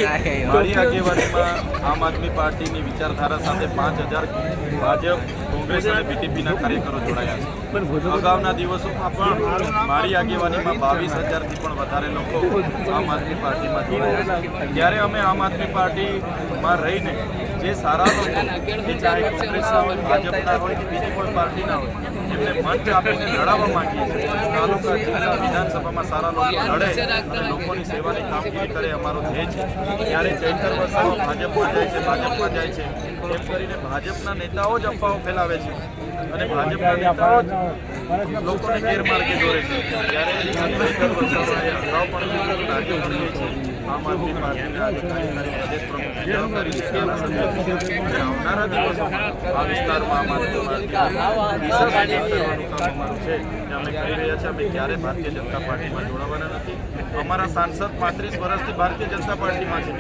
મારી આગેવાનીમાં આમ આદમી પાર્ટીની વિચારધારા સાથે 5000 ભાજપ, કોંગ્રેસ અને બીટીપીના કાર્યકરો જોડાયા છે। અગાઉના દિવસોમાં પણ મારી આગેવાનીમાં 22000થી પણ વધારે લોકો આમ આદમી પાર્ટીમાં જોડાયા છે। ત્યારે અમે આમ આદમી પાર્ટીમાં રહીને જે સારા લોકો, કે ચાહે કોંગ્રેસના હોય, ભાજપના હોય કે બીજી કોઈ પાર્ટીના હોય, એમને મંચ આપીને લડાવવા માંગીએ છીએ। તાલુકા, જિલ્લા, વિધાનસભામાં સારા લોકો લડે અને લોકોની સેવાની કામગીરી કરે અમારો ધ્યેય છે। ત્યારે ચૈતર વસાવા ભાજપમાં જાય છે, ભાજપમાં જાય છે એમ કરીને ભાજપના નેતાઓ જ અફવાઓ ફેલાવે છે અને ભાજપના નેતાઓ જ લોકોને ગેરમાર્ગે દોરે છે। ત્યારે ચૈતર વસાવાએ અગાઉ પણ લાગી પડી છે આમ આદમી પાર્ટીના કાર્યકારી પ્રદેશ પ્રમુખની જવાબદારી છે। આવનારા દિવસોમાં આ વિસ્તારમાં આમ આદમી પાર્ટી કરવાનું કામ અમારું છે જે અમે કરી રહ્યા છીએ। અમે ક્યારે ભારતીય જનતા પાર્ટીમાં જોડાવાના નથી। અમારા સાંસદ 35 વર્ષથી ભારતીય જનતા પાર્ટીમાં છે,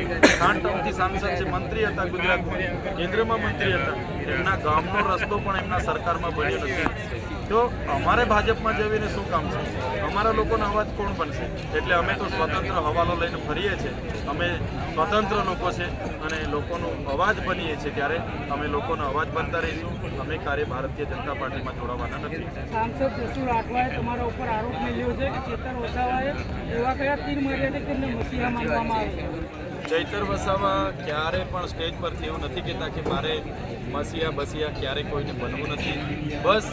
8 ટર્મથી સાંસદ છે, મંત્રી હતા ગુજરાતમાં, કેન્દ્રમાં મંત્રી હતા, એમના ગામનો રસ્તો પણ એમના સરકારમાં બન્યો નથી। તો અમારે ભાજપમાં જઈને શું કામ છે? અમારા લોકોનો અવાજ કોણ બનશે? એટલે અમે તો સ્વતંત્ર હવાલો લઈને ફરીએ છીએ। અમે સ્વતંત્ર લોકો છે અને લોકોનો અવાજ બનીએ છીએ। ત્યારે અમે લોકોનો અવાજ બનતા રહીશું। અમે કાર્ય ભારતીય જનતા પાર્ટીમાં જોડાવાના નથી। સાંસદ જસુ રાઠવાએ તમારા ઉપર આરોપ મેળવ્યો છે કે ચેતર વસાવાએ એવા કયા તીર માર્યા છે કે તેમને મસીહા માનવામાં આવે? ચૈતર વસાવા ક્યારે પણ સ્ટેજ પરથી એવું નથી કહેતા કે મારે મસીહા બસિયા ક્યારે કોઈને બનવું નથી। બસ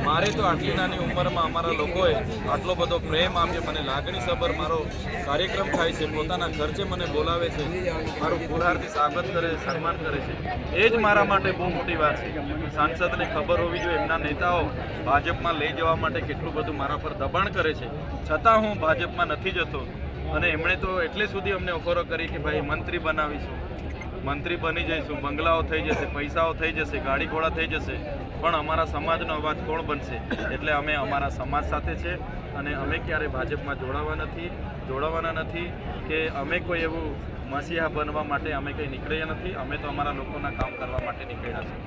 મારે તો આટલી નાની ઉંમરમાં અમારા લોકોએ આટલો બધો પ્રેમ આપ્યો, મને લાગણીસભર મારો કાર્યક્રમ થાય છે, પોતાના ખર્ચે મને બોલાવે છે, મારું ફુલહારથી સ્વાગત કરે, સન્માન કરે છે, એ જ મારા માટે બહુ મોટી વાત છે। સાંસદને ખબર હોવી જોઈએ એમના નેતાઓ ભાજપમાં લઈ જવા માટે કેટલું બધું મારા પર દબાણ કરે છે, છતાં હું ભાજપમાં નથી જતો। અને એમણે તો એટલે સુધી અમને ઓફરો કરી કે ભાઈ મંત્રી બનાવીશું, મંત્રી બની જઈશું, બંગલાઓ થઈ જશે, પૈસાઓ થઈ જશે, ગાડી ઘોડા થઈ જશે, પણ અમારા સમાજનો અવાજ કોણ બનશે? એટલે અમે અમારા સમાજ સાથે છે અને અમે ક્યારે ભાજપમાં જોડાવાના નથી કે અમે કોઈ એવું મસીહા બનવા માટે અમે કંઈ નીકળ્યા નથી। અમે તો અમારા લોકોના કામ કરવા માટે નીકળ્યા છીએ।